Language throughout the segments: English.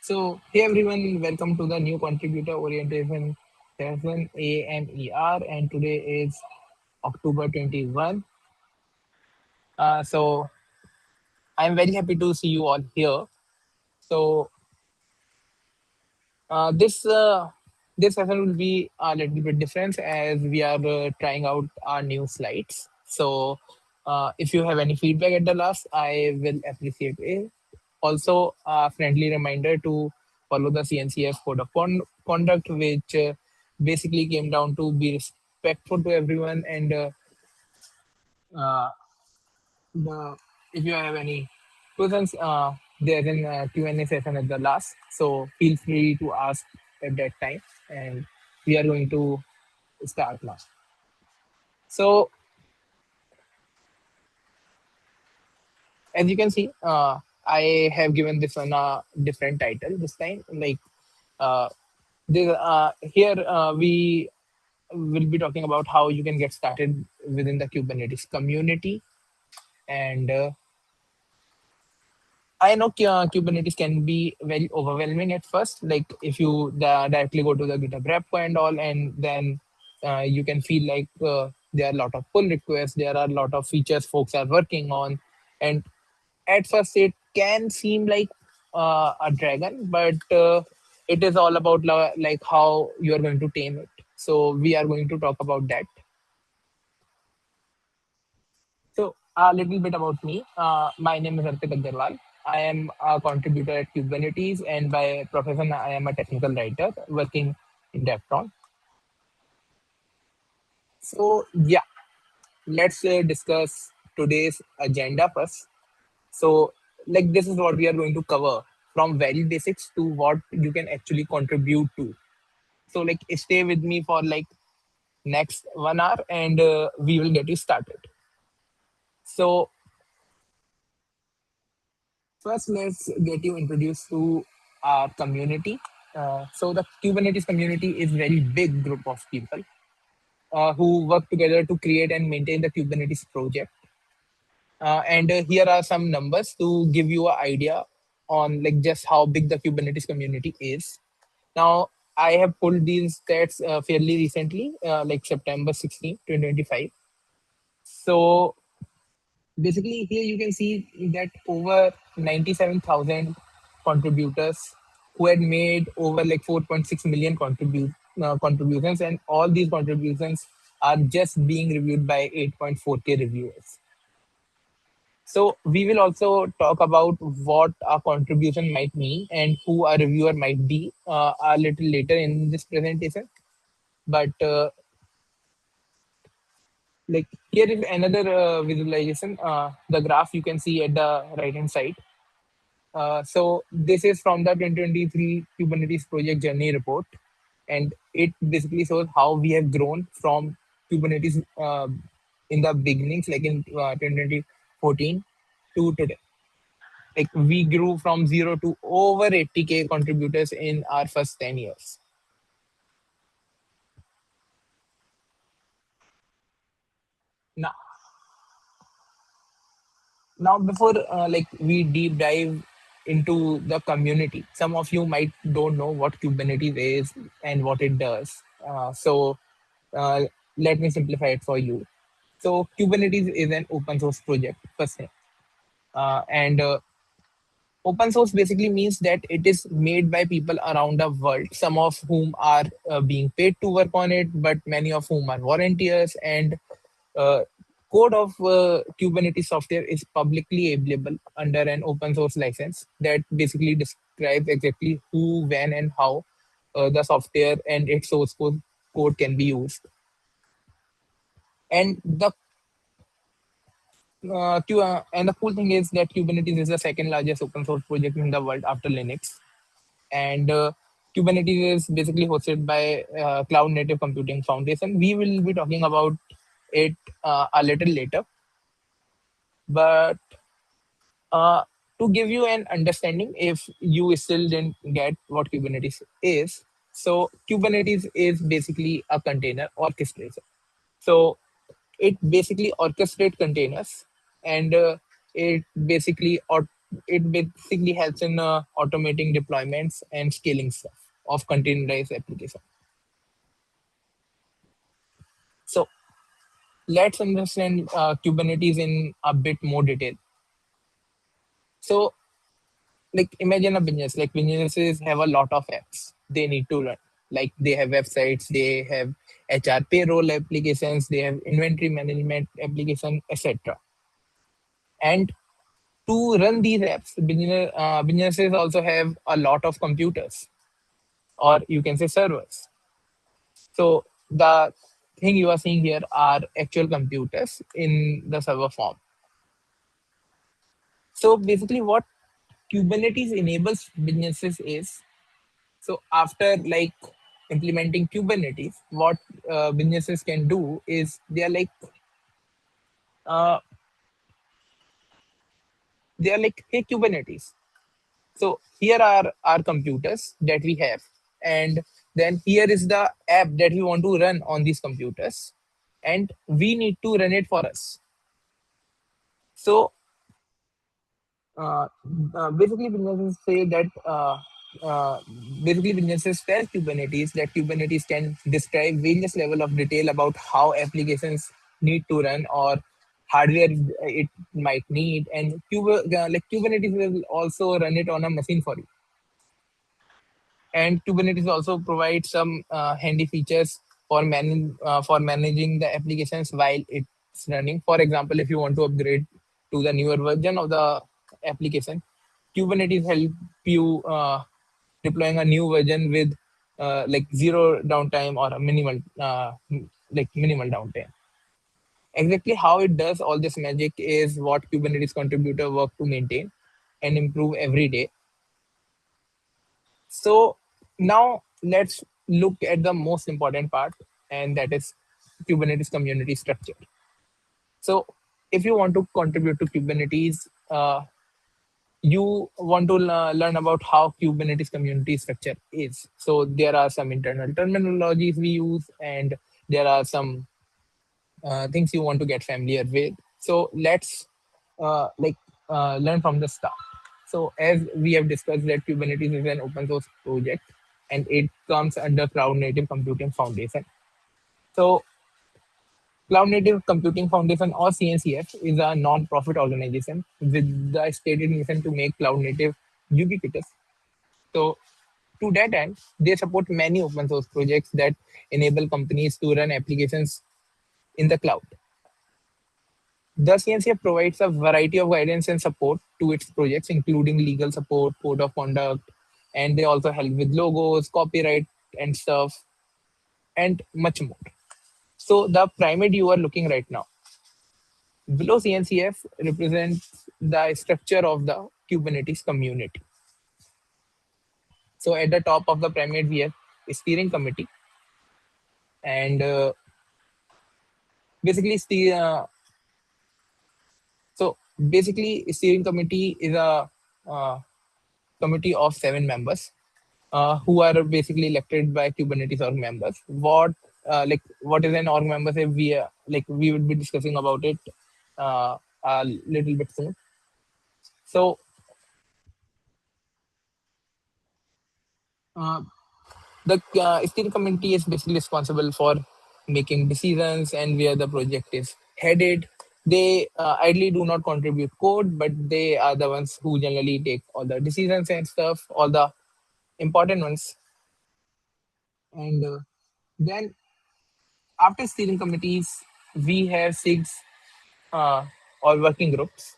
So, hey everyone, welcome to the new contributor orientation session AMER, and today is October 21. So, I'm very happy to see you all here. So, this this session will be a little bit different as we are trying out our new slides. So, if you have any feedback at the last, I will appreciate it. Also, a friendly reminder to follow the CNCF code of conduct, which basically came down to be respectful to everyone and uh, the if you have any questions, there's an Q&A session at the last, so feel free to ask at that time, and we are going to start now. So as you can see, I have given this one a different title this time. Like uh, here we will be talking about how you can get started within the Kubernetes community, and I know Kubernetes can be very overwhelming at first. Like if you directly go to the GitHub repo and all, and then you can feel like there are a lot of pull requests, there are a lot of features folks are working on, and at first it can seem like a dragon, but it is all about like how you are going to tame it. So we are going to talk about that. So a little bit about me. My name is Arpit Agarwal. I am a contributor at Kubernetes, and by profession, I am a technical writer working in Devtron. So yeah, let's discuss today's agenda first. So like this is what we are going to cover from very basics to what you can actually contribute to. So like stay with me for like next 1 hour, and we will get you started. So first, let's get you introduced to our community. So the Kubernetes community is very big group of people who work together to create and maintain the Kubernetes project. And here are some numbers to give you an idea on like just how big the Kubernetes community is. Now, I have pulled these stats fairly recently, like September 16, 2025. So basically, here you can see that over 97,000 contributors who had made over like 4.6 million contributions, and all these contributions are just being reviewed by 8.4K reviewers. So we will also talk about what a contribution might mean and who a reviewer might be a little later in this presentation. But like here is another visualization, the graph you can see at the right hand side. So this is from the 2023 Kubernetes project journey report, and it basically shows how we have grown from Kubernetes in the beginnings, like in 2014 to today. Like we grew from zero to over 80K contributors in our first 10 years. Now, now before like we deep dive into the community, some of you might don't know what Kubernetes is and what it does. So uh, let me simplify it for you. So Kubernetes is an open source project first thing, and open source basically means that it is made by people around the world, some of whom are being paid to work on it, but many of whom are volunteers. And uh, code of Kubernetes software is publicly available under an open source license that basically describes exactly who, when, and how the software and its code can be used. And the cool thing is that Kubernetes is the second largest open source project in the world after Linux. And Kubernetes is basically hosted by Cloud Native Computing Foundation. We will be talking about it a little later, but uh, to give you an understanding, if you still didn't get what Kubernetes is, so Kubernetes is basically a container orchestrator. So it basically orchestrates containers, and it basically it basically helps in automating deployments and scaling stuff of containerized application. So let's understand Kubernetes in a bit more detail. So like imagine a business, like businesses have a lot of apps they need to run. Like they have websites, they have HR payroll applications, they have inventory management application, etc. And to run these apps, businesses also have a lot of computers, or you can say servers. So the thing you are seeing here are actual computers in the server form. So basically, what Kubernetes enables businesses is, so after like implementing Kubernetes, what businesses can do is uh, they are like, hey Kubernetes. So here are our computers that we have, and then here is the app that we want to run on these computers, and we need to run it for us. So uh, basically businesses say that uh, basically businesses tell Kubernetes that Kubernetes can describe various level of detail about how applications need to run or hardware it might need, and like Kubernetes will also run it on a machine for you. And Kubernetes also provides some handy features for managing the applications while it's running. For example, if you want to upgrade to the newer version of the application, Kubernetes help you deploying a new version with like zero downtime or a minimal downtime. Exactly how it does all this magic is what Kubernetes contributor work to maintain and improve every day. So now let's look at the most important part, and that is Kubernetes community structure. So if you want to contribute to Kubernetes, you want to learn about how Kubernetes community structure is. So there are some internal terminologies we use, and there are some things you want to get familiar with. So let's like learn from the start. So as we have discussed that Kubernetes is an open source project and it comes under Cloud Native Computing Foundation. So Cloud Native Computing Foundation, or CNCF, is a non-profit organization with the stated mission to make cloud native ubiquitous. So to that end, they support many open source projects that enable companies to run applications in the cloud. The CNCF provides a variety of guidance and support to its projects, including legal support, code of conduct, and they also help with logos, copyright, and stuff, and much more. So the pyramid you are looking right now, below CNCF represents the structure of the Kubernetes community. So at the top of the pyramid, we have a steering committee, and basically, so basically, steering committee is a uh, committee of 7 members who are basically elected by Kubernetes org members. What is an org member? Say we would be discussing about it a little bit soon. So uh, the steering committee is basically responsible for making decisions and where the project is headed. They ideally do not contribute code, but they are the ones who generally take all the decisions and stuff, all the important ones. And then after steering committees, we have six uh, or working groups.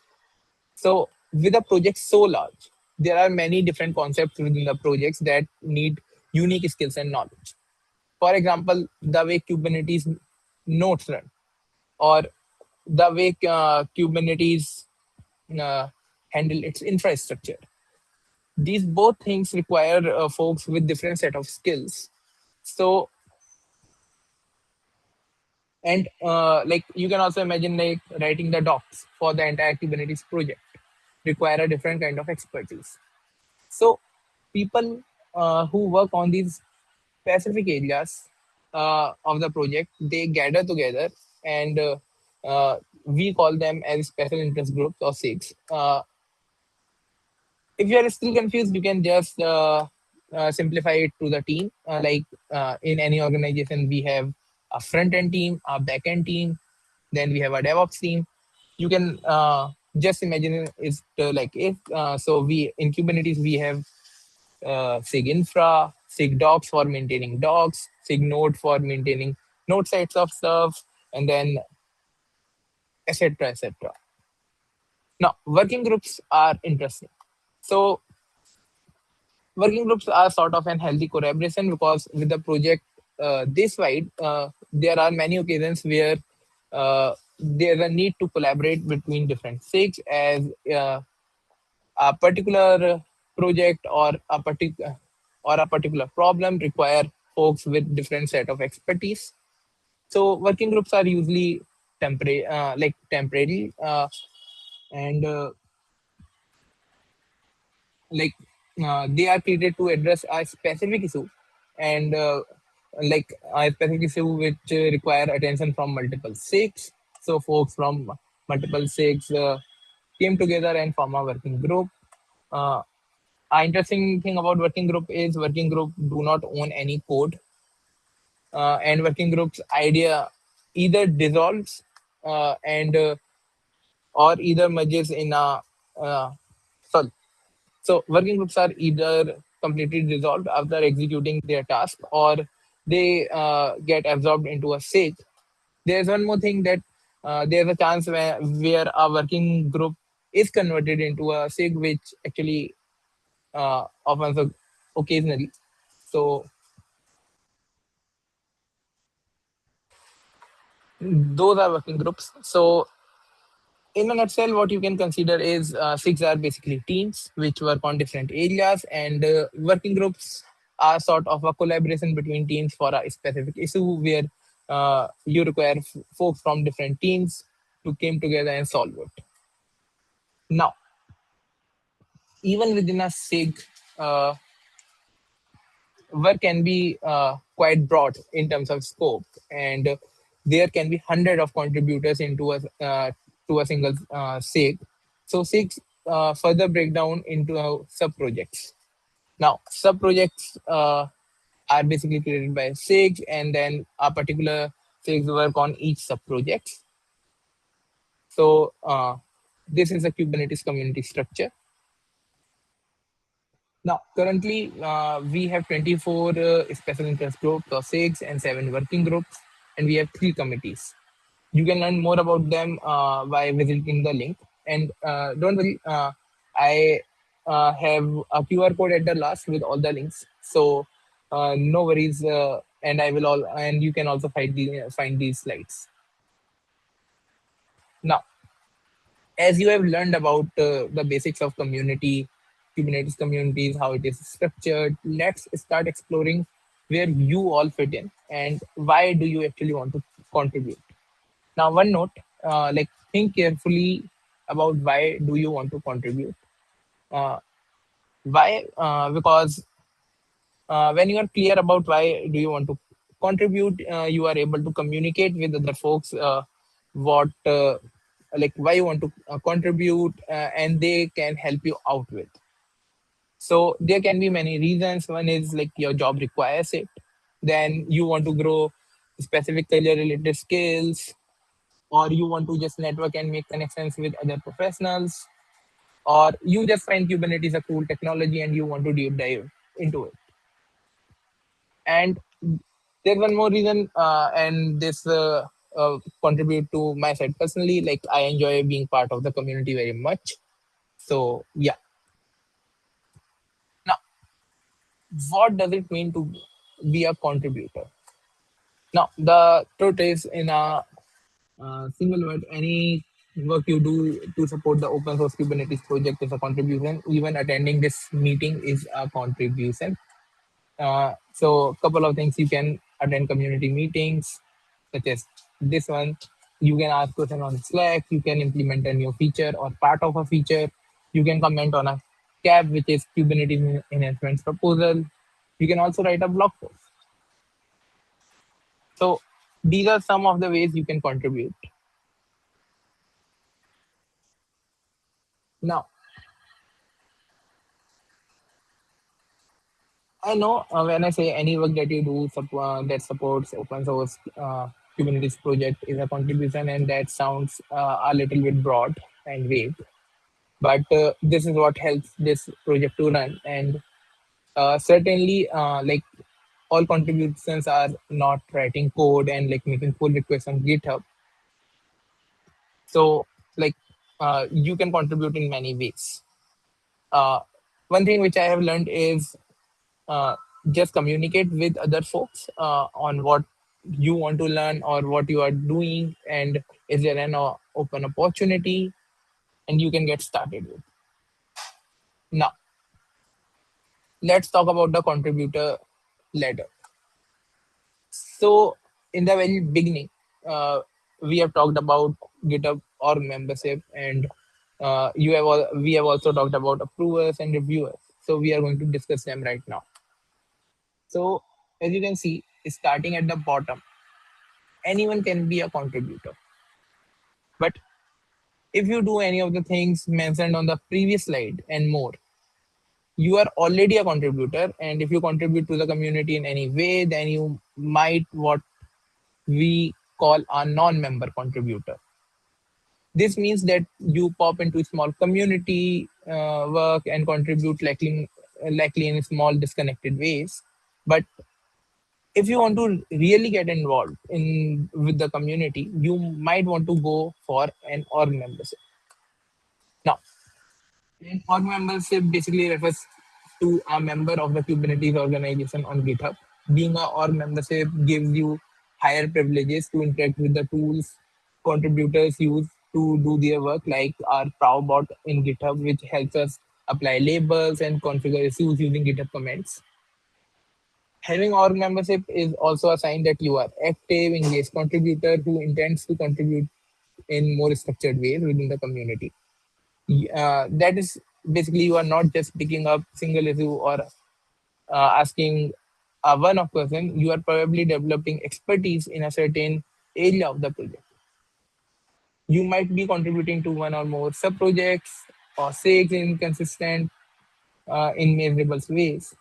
So with a project so large, there are many different concepts within the projects that need unique skills and knowledge. For example, the way Kubernetes nodes run, or the way Kubernetes uh, handle its infrastructure. These both things require folks with different set of skills. So and like you can also imagine like writing the docs for the entire Kubernetes project require a different kind of expertise. So people who work on these specific areas of the project, they gather together, and we call them as special interest groups or SIGs. If you are still confused, you can just simplify it to the team. In any organization, we have a front end team, a back end team, then we have a DevOps team. You can just imagine it's like if so we in Kubernetes we have SIG infra, SIG docs for maintaining docs, SIG node for maintaining node sites of stuff, and then etc. etc. Now, working groups are interesting. So working groups are sort of an healthy collaboration because with the project this wide, there are many occasions where there's a need to collaborate between different SIGs as a particular project or a particular problem require folks with different set of expertise. So working groups are usually temporary, and like they are created to address a specific issue, and like a specific issue which require attention from multiple SIGs. So folks from multiple SIGs came together and form a working group. uh, an interesting thing about working group is working group do not own any code, and working groups idea either dissolves and or either merges in a uh, sorry. So working groups are either completely dissolved after executing their task, or they get absorbed into a SIG. There's one more thing that there's a chance where a working group is converted into a SIG, which actually often occasionally. So those are working groups. So in a nutshell, what you can consider is SIGs are basically teams which work on different areas, and working groups are sort of a collaboration between teams for a specific issue where you require folks from different teams to come together and solve it. Now, even within a SIG, uh, work can be quite broad in terms of scope, and there can be hundred of contributors into a to a single SIG. So SIGs further break down into sub projects. Now, sub projects are basically created by SIGs, and then a particular SIGs work on each sub project. So this is a Kubernetes community structure. Now, currently, we have 24 special interest groups or SIGs and 7 working groups, and we have 3 committees. You can learn more about them by visiting the link. And don't worry, I have a QR code at the last with all the links. So no worries, and I will all and you can also find these slides. Now, as you have learned about the basics of community, Kubernetes communities, how it is structured, let's start exploring where you all fit in and why do you actually want to contribute. Now, one note, think carefully about why do you want to contribute. Uh, why? Because when you are clear about why do you want to contribute, you are able to communicate with other folks what why you want to contribute, and they can help you out with. So there can be many reasons. One is like your job requires it, then you want to grow specific career related skills, or you want to just network and make connections with other professionals, or you just find Kubernetes a cool technology and you want to deep dive into it. And there's one more reason, and this contribute to my side personally. Like I enjoy being part of the community very much. So yeah. Now, what does it mean to be a contributor? Now, the truth is, in a single word, any work you do to support the open source Kubernetes project is a contribution. Even attending this meeting is a contribution. So a couple of things: you can attend community meetings, such as this one. You can ask questions on Slack. You can implement a new feature or part of a feature. You can comment on a CAP, which is Kubernetes enhancements proposal. You can also write a blog post. So these are some of the ways you can contribute. Now, I know when I say any work that you do that supports open source Kubernetes project is a contribution, and that sounds a little bit broad and vague. But this is what helps this project to run. And certainly, like all contributions are not writing code and like making pull requests on GitHub. So, like, you can contribute in many ways. Uh, One thing which I have learned is uh, just communicate with other folks on what you want to learn or what you are doing, and is there an open opportunity, and you can get started with. Now, let's talk about the contributor ladder. So, in the very beginning, we have talked about GitHub or membership, and we have also talked about approvers and reviewers. So, we are going to discuss them right now. So, as you can see, starting at the bottom, anyone can be a contributor. But if you do any of the things mentioned on the previous slide and more, you are already a contributor. And if you contribute to the community in any way, then you might what we call a non-member contributor. This means that you pop into small community work and contribute likely in small disconnected ways. But if you want to really get involved in with the community, you might want to go for an org membership. Now, an org membership basically refers to a member of the Kubernetes organization on GitHub. Being a org membership gives you higher privileges to interact with the tools contributors use to do their work, like our Prowbot in GitHub, which helps us apply labels and configure issues using GitHub commands. Having org membership is also a sign that you are active, engaged contributor who intends to contribute in more structured ways within the community. That is basically you are not just picking up single issue or asking a one-off person. You are probably developing expertise in a certain area of the project. You might be contributing to one or more sub projects or six in consistent, in measurable ways.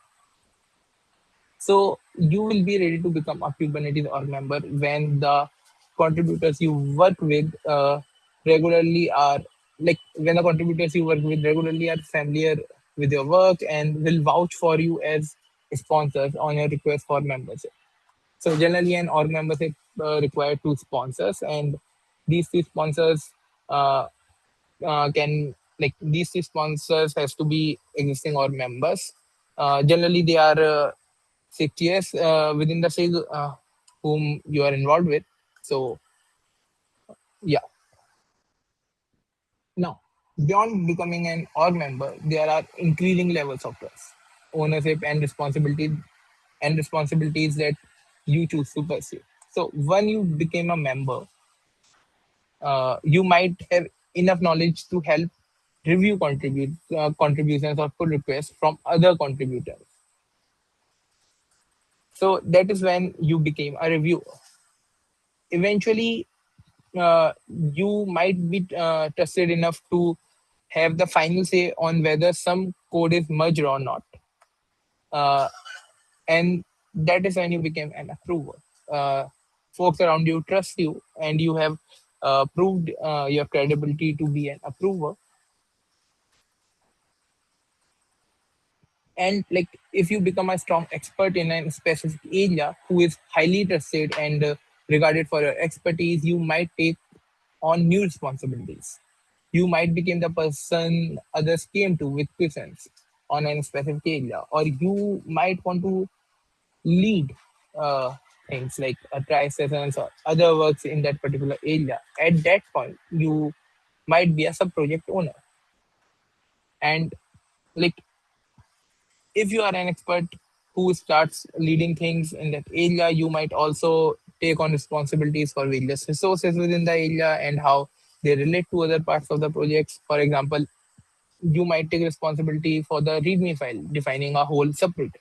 So you will be ready to become a Kubernetes org member when the contributors you work with regularly are when the contributors you work with regularly are familiar with your work and will vouch for you as sponsors on your request for membership. So generally, an org membership required two sponsors, and these two sponsors uh, can these two sponsors has to be existing or members. Generally, they are 6 years within the same whom you are involved with. So yeah. Now, beyond becoming an org member, there are increasing levels of trust, ownership, and responsibilities that you choose to pursue. So when you became a member, you might have enough knowledge to help review contributions or pull requests from other contributors. So that is when you became a reviewer. Eventually, you might be trusted enough to have the final say on whether some code is merged or not. Uh, and that is when you became an approver. Uh, Folks around you trust you, and you have proved your credibility to be an approver. And like if you become a strong expert in a specific area who is highly trusted and regarded for your expertise, you might take on new responsibilities. You might become the person others came to with questions on a specific area, or you might want to lead uh, things like try sessions or other works in that particular area. At that point, you might be a sub project owner. And like if you are an expert who starts leading things in that area, you might also take on responsibilities for various resources within the area and how they relate to other parts of the projects. For example, you might take responsibility for the README file, defining a whole subproject,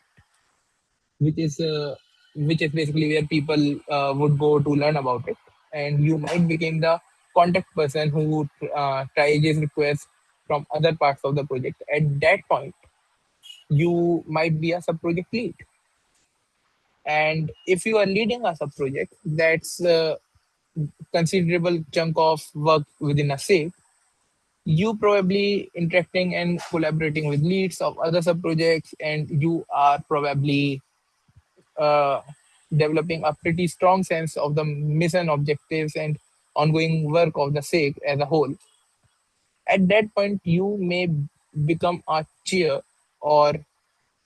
which is uh, which is basically where people would go to learn about it. And you might become the contact person who tries requests from other parts of the project. At that point, you might be a sub project lead. And if you are leading a sub project, that's a considerable chunk of work within a SIG. You probably interacting and collaborating with leads of other sub projects, and you are probably uh, developing a pretty strong sense of the mission objectives and ongoing work of the SIG as a whole. At that point, you may become a chair or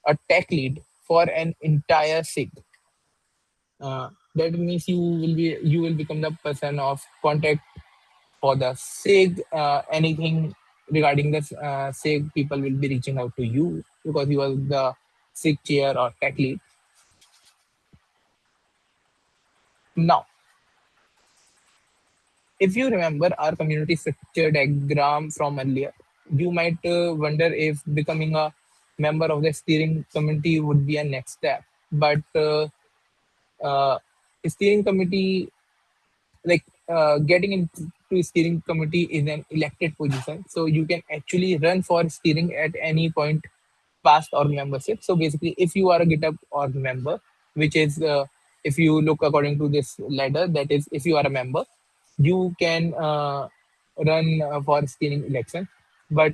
a tech lead for an entire SIG. That means you will become the person of contact for the SIG. Anything regarding the SIG, people will be reaching out to you because you are the SIG chair or tech lead. Now, if you remember our community structure diagram from earlier, you might wonder if becoming a member of the steering committee would be a next step. But uh, steering committee, like getting into steering committee is an elected position, so you can actually run for steering at any point past org membership. So basically, if you are a GitHub org member, which is if you look according to this ladder, that is, if you are a member, you can run for steering election, but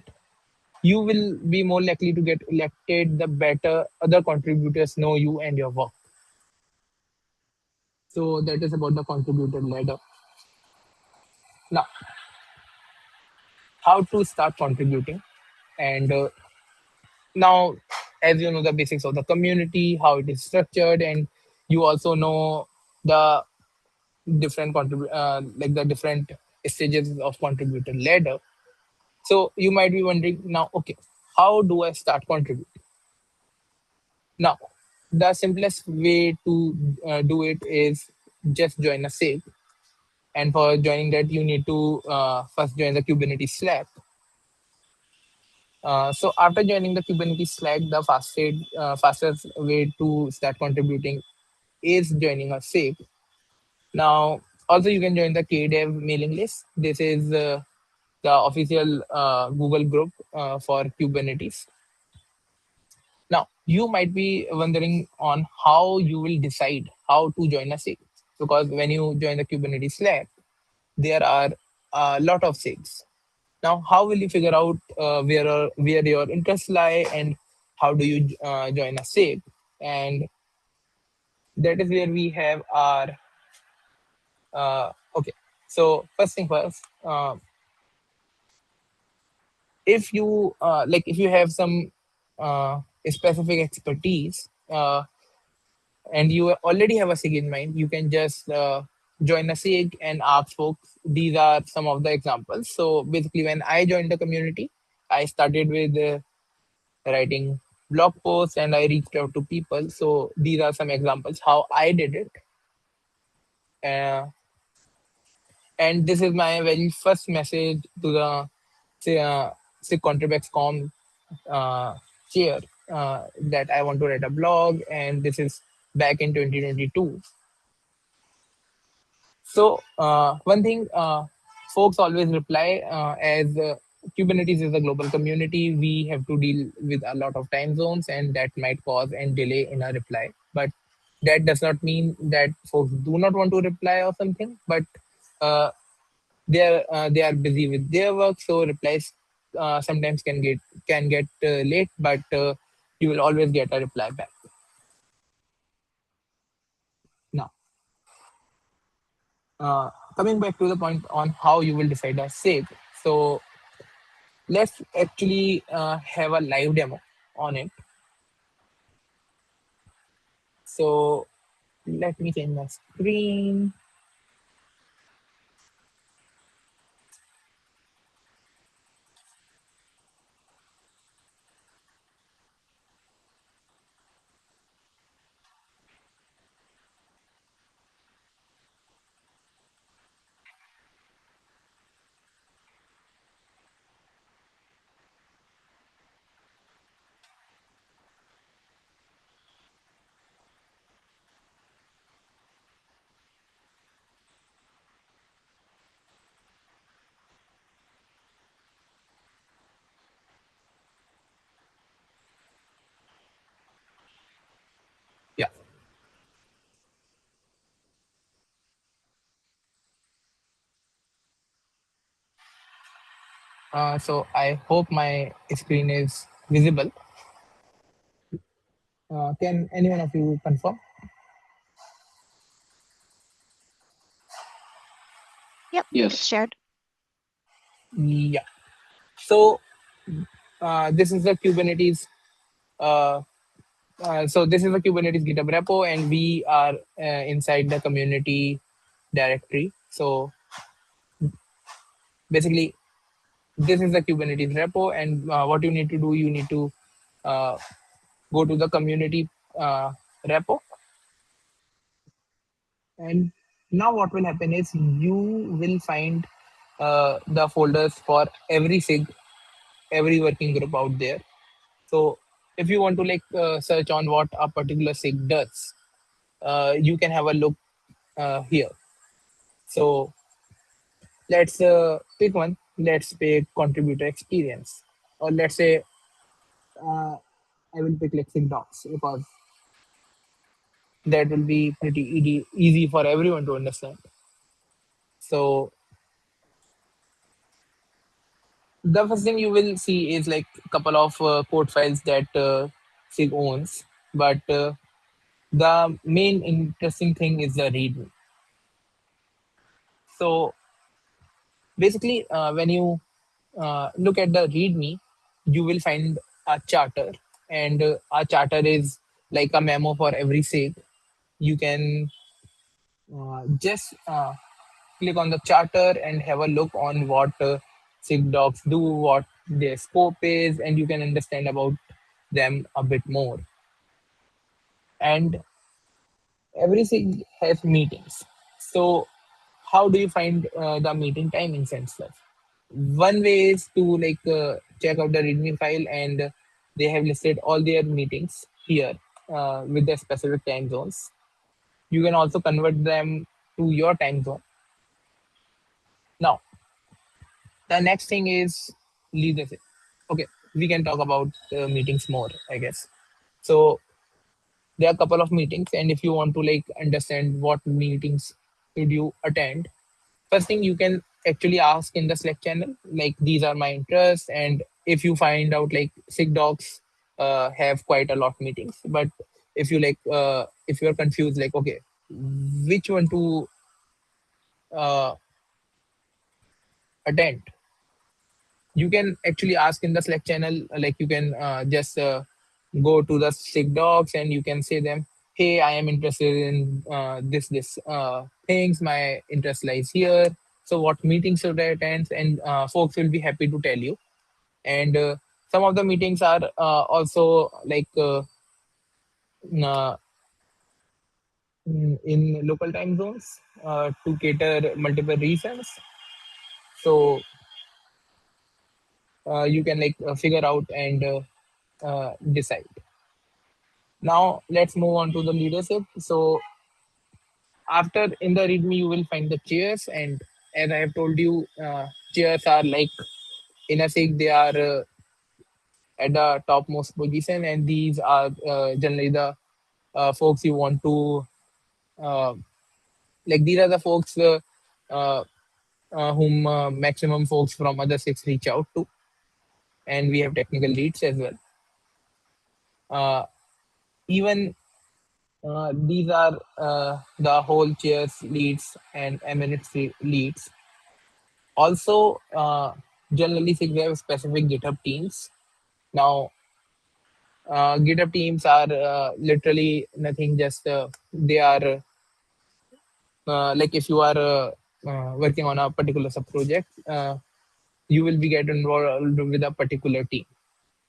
you will be more likely to get elected the better other contributors know you and your work. So that is about the contributor ladder. Now, how to start contributing. And now, as you know, the basics of the community, how it is structured, and you also know the like the different stages of contributor ladder. So you might be wondering now, okay, how do I start contributing? Now, the simplest way to do it is just join a SIG. And for joining that, you need to first join the Kubernetes Slack. So after joining the Kubernetes Slack, the fastest way to start contributing is joining a SIG. Now, also you can join the KDev mailing list. This is the official Google group for Kubernetes. Now, you might be wondering on how you will decide how to join a SIG, because when you join the Kubernetes Slack, there are a lot of SIGs. Now, how will you figure out where your interests lie, and how do you join a SIG? And that is where we have our okay. So first thing first, if you have some specific expertise and you already have a SIG in mind, you can just join a SIG and ask folks. These are some of the examples. So basically, when I joined the community, I started with writing blog posts and I reached out to people. So these are some examples how I did it. Uh, and this is my very first message to the SIG Contribex.com chair that I want to write a blog, and this is back in 2022. So one thing folks always reply as Kubernetes is a global community, we have to deal with a lot of time zones, and that might cause and delay in a reply. But that does not mean that folks do not want to reply or something. But uh, they are busy with their work, so replies sometimes can get late, but you will always get a reply back. Now, coming back to the point on how you will decide a SIG. So let's actually have a live demo on it. So let me change my screen. So I hope my screen is visible. Can anyone of you confirm? Yep, it's Yes. shared. Yeah. So this is the Kubernetes. Uh, so this is the Kubernetes GitHub repo, and we are inside the community directory. So basically, this is the Kubernetes repo, and what you need to do, you need to uh, go to the community repo, and now what will happen is you will find the folders for every sig, every working group out there. So if you want to search on what a particular sig does, you can have a look here. So let's pick one. Let's pick contributor experience, or let's say uh, I will pick like sig docs because that will be pretty easy for everyone to understand. So the first thing you will see is like a couple of code files that sig owns, but the main interesting thing is the readme. So basically, when you look at the readme, you will find a charter, and a charter is like a memo for every sig. You can just click on the charter and have a look on what sig docs do, what their scope is, and you can understand about them a bit more. And every sig has meetings. So how do you find the meeting timings and stuff? One way is to check out the README file, and they have listed all their meetings here with their specific time zones. You can also convert them to your time zone. Now, the next thing is leadership. Okay, we can talk about meetings more, I guess. So there are a couple of meetings, and if you want to understand what meetings should you attend, first thing you can actually ask in the Slack channel, like these are my interests, and if you find out like sig docs have quite a lot meetings, but if you're confused like okay, which one to uh, attend, you can actually ask in the Slack channel. Like you can just go to the sig docs and you can say them, hey, I am interested in this things. My interest lies here. So what meetings should I attend? And folks will be happy to tell you. And some of the meetings are also uh, in local time zones to cater multiple reasons. So you can figure out and decide. Now let's move on to the leadership. So after in the readme you will find the chairs, and as I have told you, chairs are like in a sig they are at the topmost position, and these are generally the folks you want to uh, these are the folks uh, whom maximum folks from other six reach out to, and we have technical leads as well. Even these are the whole chairs leads and emirates leads. Also, generally, we have specific GitHub teams. Now, GitHub teams are literally nothing, just they are like if you are working on a particular sub project, you will be get involved with a particular team.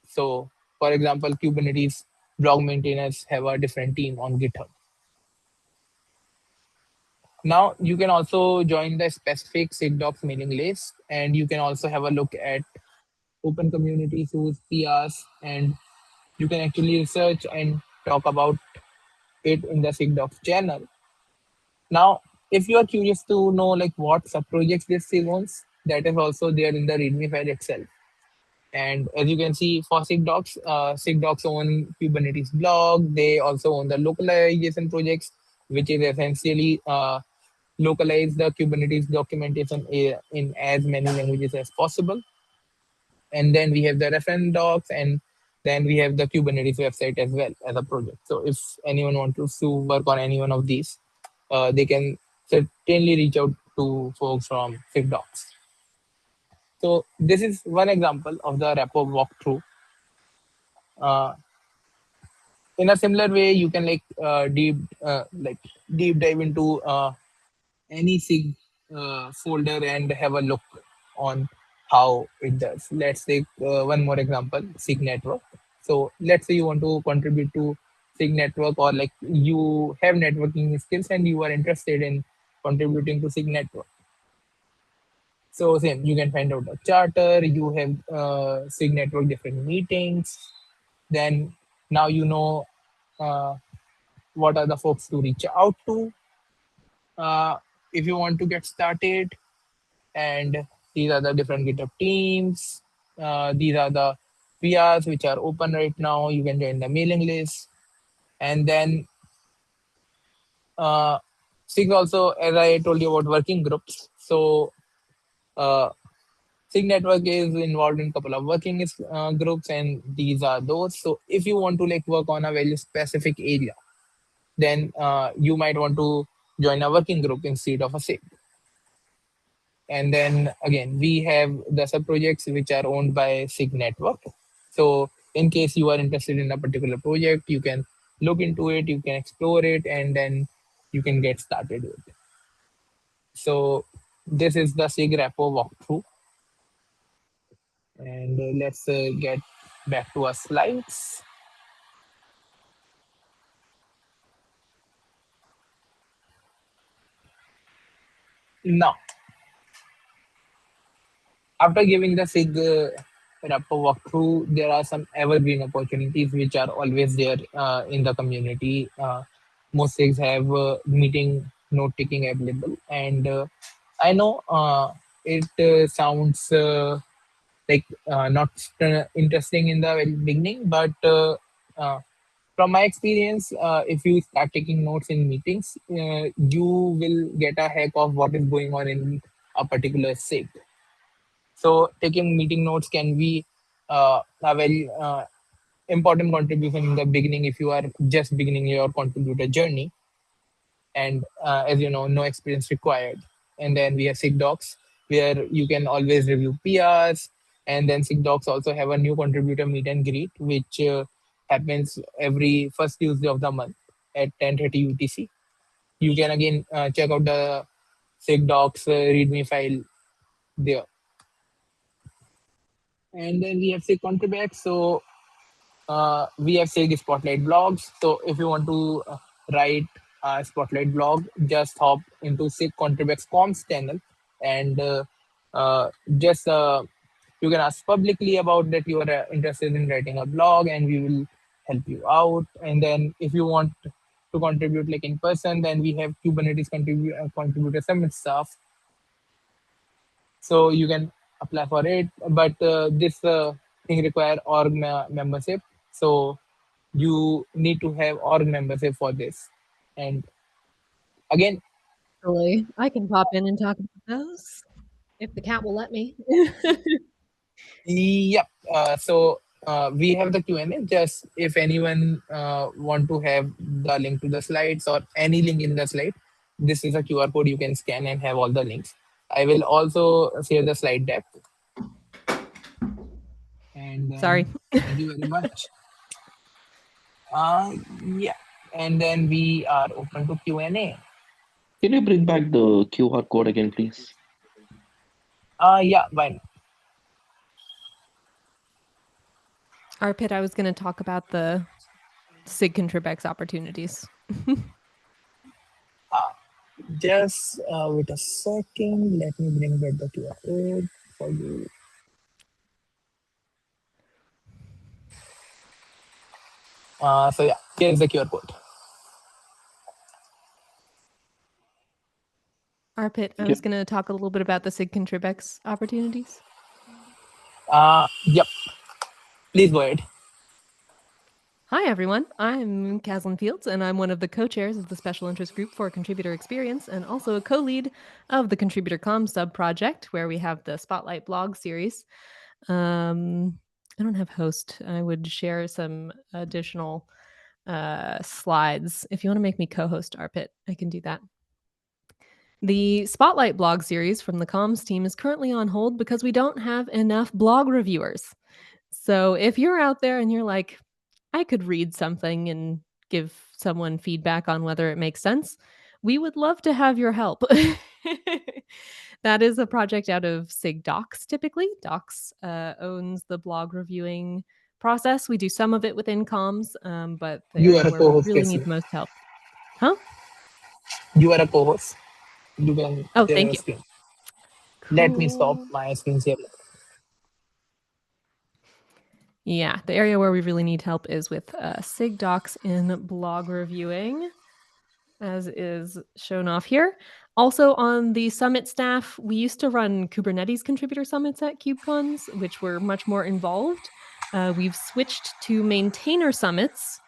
So, for example, Kubernetes blog maintainers have a different team on GitHub. Now you can also join the specific SIGDocs mailing list, and you can also have a look at open community tools, PRs, and you can actually research and talk about it in the SIGDocs channel. Now, if you are curious to know like what sub projects this SIG owns, that is also there in the README file itself. And as you can see, for SIGDocs own Kubernetes blog. They also own the localization projects, which is essentially localize the Kubernetes documentation in as many languages as possible. and then we have the reference docs, and then we have the Kubernetes website as well as a project. So if anyone wants to work on any one of these, they can certainly reach out to folks from SigDocs. So this is one example of the repo walkthrough. Uh, in a similar way, you can like deep dive into any sig folder and have a look on how it does. Let's take one more example, sig network. So let's say you want to contribute to sig network, or like you have networking skills and you are interested in contributing to sig network. So same, you can find out a charter, you have sig network different meetings, then now you know uh, what are the folks to reach out to if you want to get started. And these are the different GitHub teams. These are the PRs which are open right now. You can join the mailing list. And then uh, SIG also, as I told you about working groups. So uh, SIG network is involved in a couple of working groups, and these are those. So if you want to like work on a very specific area, then you might want to join a working group instead of a SIG. And then again, we have the sub projects which are owned by SIG Network. So in case you are interested in a particular project, you can look into it, you can explore it, and then you can get started with it. So this is the SIG repo walkthrough. And let's get back to our slides. Now, after giving the SIG repo walkthrough, there are some evergreen opportunities which are always there in the community. Most SIGs have meeting note taking available, and I know it sounds like not interesting in the very beginning, but from my experience, if you start taking notes in meetings, you will get a hack of what is going on in a particular SIG. So taking meeting notes can be a very important contribution in the beginning if you are just beginning your contributor journey. And as you know, no experience required. And then we have SIG docs where you can always review PRs. And then SIG docs also have a new contributor meet and greet, which happens every first Tuesday of the month at 10:30 UTC. You can again check out the SIG docs README file there. And then we have SIG contribacks. So we have Sage Spotlight blogs. So if you want to write a Spotlight blog, just hop into Sig Contribex Comms channel, and just you can ask publicly about that you are interested in writing a blog, and we will help you out. And then if you want to contribute like in person, then we have Kubernetes contributor summit stuff, so you can apply for it. But this thing require membership, so you need to have org membership for this. And again, Really, I can pop in and talk about those if the cat will let me. yep. So we have the Q&A. Just if anyone want to have the link to the slides or any link in the slide, this is a QR code you can scan and have all the links. I will also share the slide deck. And then, Sorry. thank you very much. Yeah, and then we are open to Q&A. Can you bring back the QR code again, please? Yeah, why not? Arpit, I was going to talk about the SIG Contribex opportunities. Just wait a second. Let me bring back the QR code for you. So yeah, here's the QR code. Arpit, I was going to talk a little bit about the SIG Contribex opportunities. Yep. Please go ahead. Hi, everyone. I'm Caslin Fields, and I'm one of the co-chairs of the Special Interest Group for Contributor Experience and also a co-lead of the Contributor Com sub-project, where we have the Spotlight blog series. I don't have host. I would share some additional slides. If you want to make me co-host Arpit, I can do that. The Spotlight blog series from the comms team is currently on hold because we don't have enough blog reviewers. So if you're out there and you're like, I could read something and give someone feedback on whether it makes sense, we would love to have your help. That is a project out of SIG Docs typically. Docs owns the blog reviewing process. We do some of it within comms, but the You area are a where we co-host, really need Casey. the most help. Huh? You are a co-host. You can Oh, share thank your you. screen. Let me stop Cool. my screen share. Yeah, the area where we really need help is with SIG Docs in blog reviewing, as is shown off here. Also on the summit staff, we used to run Kubernetes contributor summits at KubeCons, which were much more involved. We've switched to maintainer summits,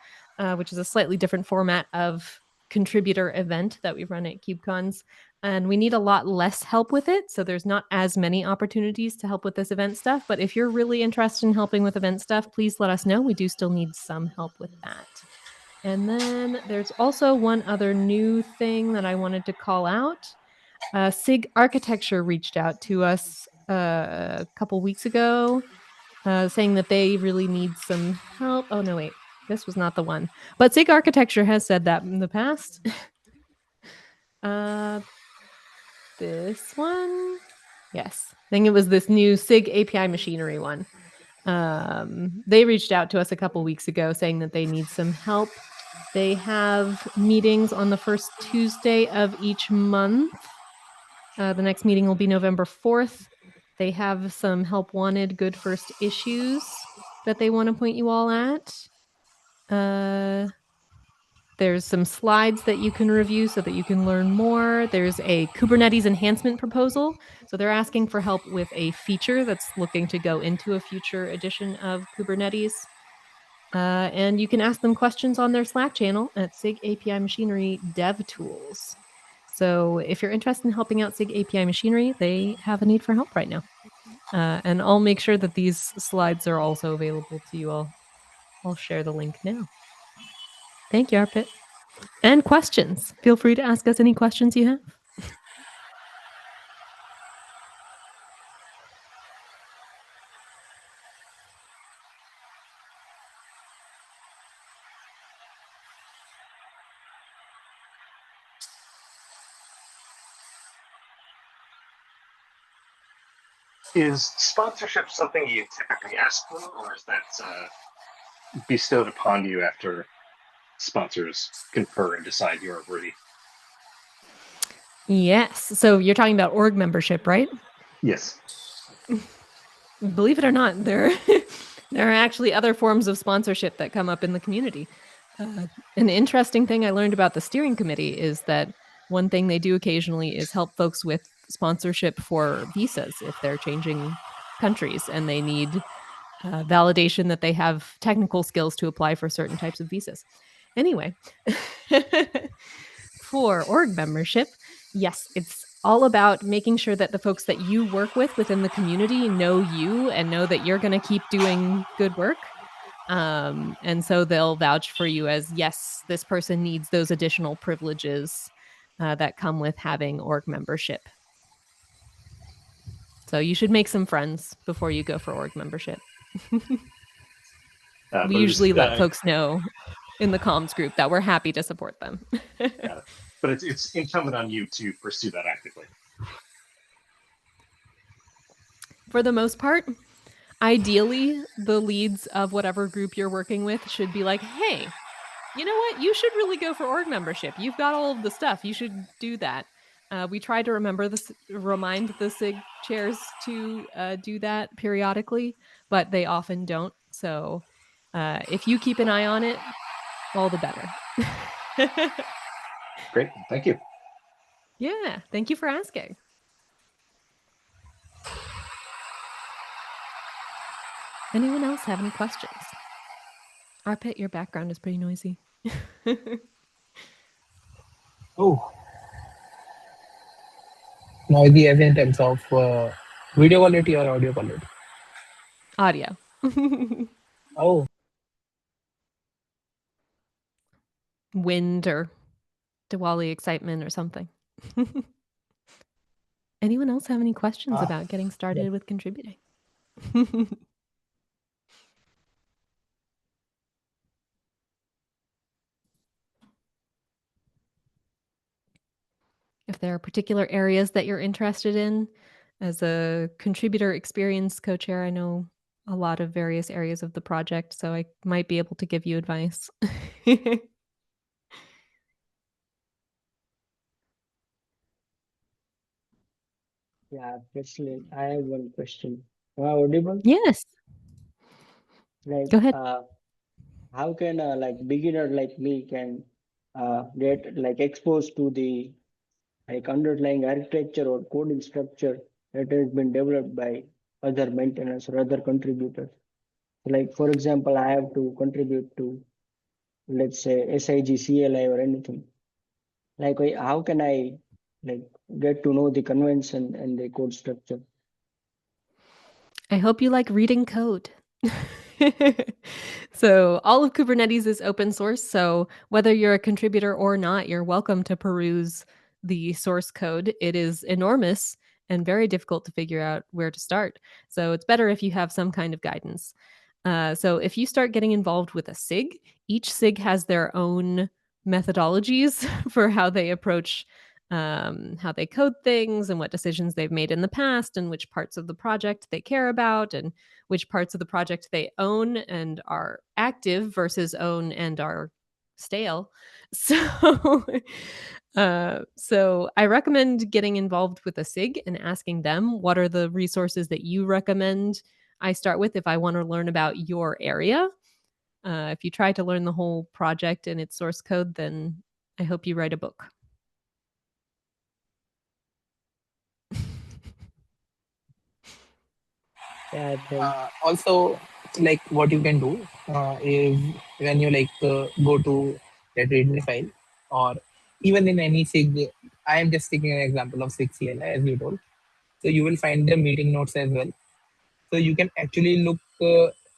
which is a slightly different format of contributor event that we run at KubeCons. And we need a lot less help with it. So there's not as many opportunities to help with this event stuff. But if you're really interested in helping with event stuff, please let us know. We do still need some help with that. And then there's also one other new thing that I wanted to call out. SIG Architecture reached out to us a couple weeks ago saying that they really need some help. Oh, no, wait. This was not the one. But SIG Architecture has said that in the past. This one? Yes. I think it was this new SIG API machinery one. They reached out to us a couple weeks ago saying that they need some help. They have meetings on the first Tuesday of each month. The next meeting will be November 4th. They have some help wanted good first issues that they want to point you all at. There's some slides that you can review so that you can learn more. There's a Kubernetes enhancement proposal. So they're asking for help with a feature that's looking to go into a future edition of Kubernetes. And you can ask them questions on their Slack channel at SIG API Machinery Dev Tools. So if you're interested in helping out SIG API Machinery, they have a need for help right now. And I'll make sure that these slides are also available to you all. I'll share the link now. Thank you, Arpit. And questions. Feel free to ask us any questions you have. Is sponsorship something you typically ask for, or is that bestowed upon you after sponsors confer and decide you're worthy? Yes. So you're talking about org membership, right? Yes. Believe it or not, there are actually other forms of sponsorship that come up in the community. An interesting thing I learned about the steering committee is that one thing they do occasionally is help folks with sponsorship for visas if they're changing countries and they need validation that they have technical skills to apply for certain types of visas. Anyway, for org membership, yes, it's all about making sure that the folks that you work with within the community know you and know that you're going to keep doing good work. And so they'll vouch for you as, yes, this person needs those additional privileges that come with having org membership. So you should make some friends before you go for org membership. We usually let folks know in the comms group that we're happy to support them. But it's incumbent on you to pursue that actively. For the most part, ideally, the leads of whatever group you're working with should be like, hey, you know what? You should really go for org membership. You've got all of the stuff. You should do that. We try to remind the SIG chairs to do that periodically, but they often don't. So if you keep an eye on it, all the better. Great. Thank you. Yeah. Thank you for asking. Anyone else have any questions? Arpit, your background is pretty noisy. Oh, noisy as in terms of video quality or audio quality? Audio. Oh, Wind or Diwali excitement or something. Anyone else have any questions ah, about getting yeah. started with contributing? If there are particular areas that you're interested in, as a contributor experience co-chair, I know a lot of various areas of the project, so I might be able to give you advice. Yeah, actually, I have one question. Am I audible? Yes, Like, go ahead. how can like beginner like me can get like exposed to the like underlying architecture or coding structure that has been developed by other maintainers or other contributors? Like, for example, I have to contribute to, let's say, SIG, CLI or anything. Like, how can I like get to know the convention and the code structure? I hope you like reading code. So, all of Kubernetes is open source. So, whether you're a contributor or not, you're welcome to peruse the source code. It is enormous and very difficult to figure out where to start. So, it's better if you have some kind of guidance. So, if you start getting involved with a SIG, each SIG has their own methodologies for how they approach how they code things and what decisions they've made in the past and which parts of the project they care about and which parts of the project they own and are active versus own and are stale. So, so I recommend getting involved with a SIG and asking them what are the resources that you recommend I start with if I want to learn about your area. If you try to learn the whole project and its source code, then I hope you write a book. Yeah, thanks. Also, like what you can do is when you go to that readme file, or even in any SIG. I am just taking an example of SIG CLI as you told. So you will find the meeting notes as well. So you can actually look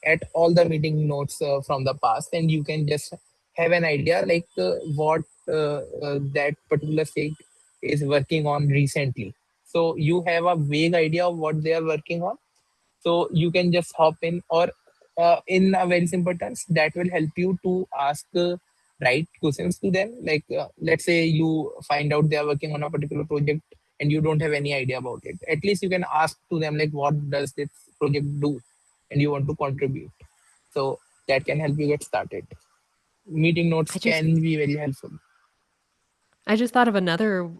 at all the meeting notes from the past, and you can just have an idea what that particular SIG is working on recently. So you have a vague idea of what they are working on, so you can just hop in, or in a very simple terms that will help you to ask right questions to them. Let's say you find out they are working on a particular project and you don't have any idea about it, at least you can ask to them like what does this project do, and you want to contribute. So that can help you get started. Meeting notes I just can be very helpful. I just thought of another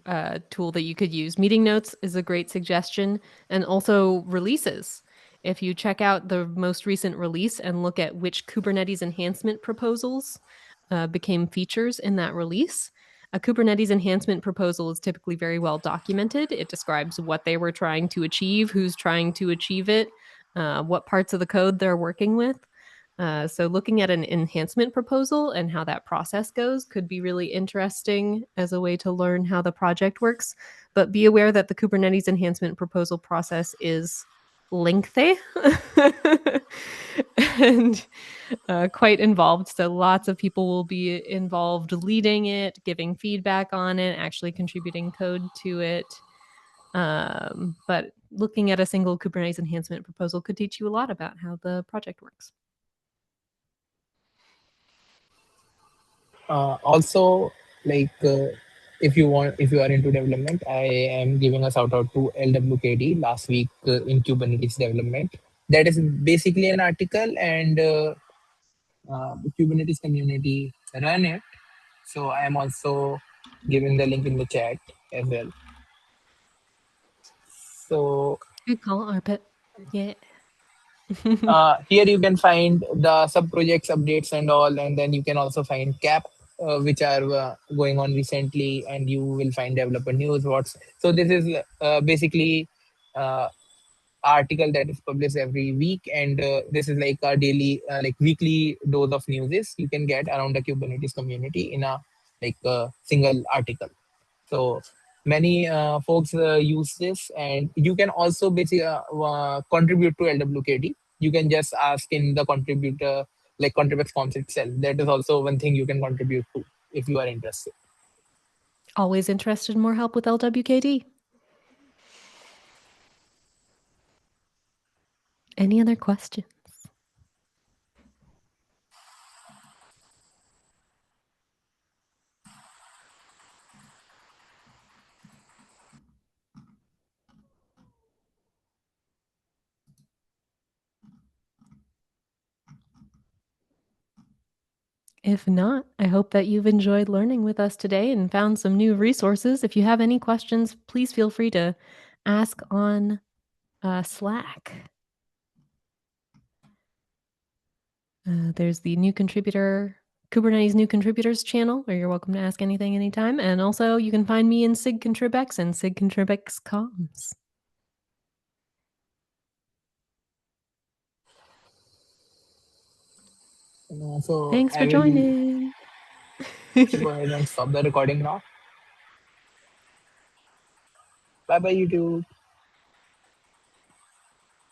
tool that you could use. Meeting notes is a great suggestion, and also releases. If you check out the most recent release and look at which Kubernetes enhancement proposals became features in that release, a Kubernetes enhancement proposal is typically very well documented. It describes what they were trying to achieve, who's trying to achieve it, what parts of the code they're working with. So, looking at an enhancement proposal and how that process goes could be really interesting as a way to learn how the project works. But be aware that the Kubernetes enhancement proposal process is lengthy and quite involved. So, lots of people will be involved leading it, giving feedback on it, actually contributing code to it. But looking at a single Kubernetes enhancement proposal could teach you a lot about how the project works. Also, like if you are into development, I am giving a shout out to LWKD last week in Kubernetes development. That is basically an article, and the Kubernetes community run it. So I am also giving the link in the chat as well. So Good call, Arpit. Yeah. here you can find the sub projects updates and all, and then you can also find cap which are going on recently, and you will find developer news. What's so this is basically uh, article that is published every week, and this is like a daily weekly dose of news you can get around the Kubernetes community in a single article. So many folks use this, and you can also basically contribute to LWKD. you can just ask in the contributor, like contribux forms itself. That is also one thing you can contribute to if you are interested. Always interested in more help with LWKD. Any other questions? If not, I hope that you've enjoyed learning with us today and found some new resources. If you have any questions, please feel free to ask on Slack. There's the new contributor, Kubernetes new contributors channel, where you're welcome to ask anything anytime. And also you can find me in SIG Contribx and SIG Contribx comms. So Thanks I for will joining. go ahead and stop the recording now. Bye bye, YouTube.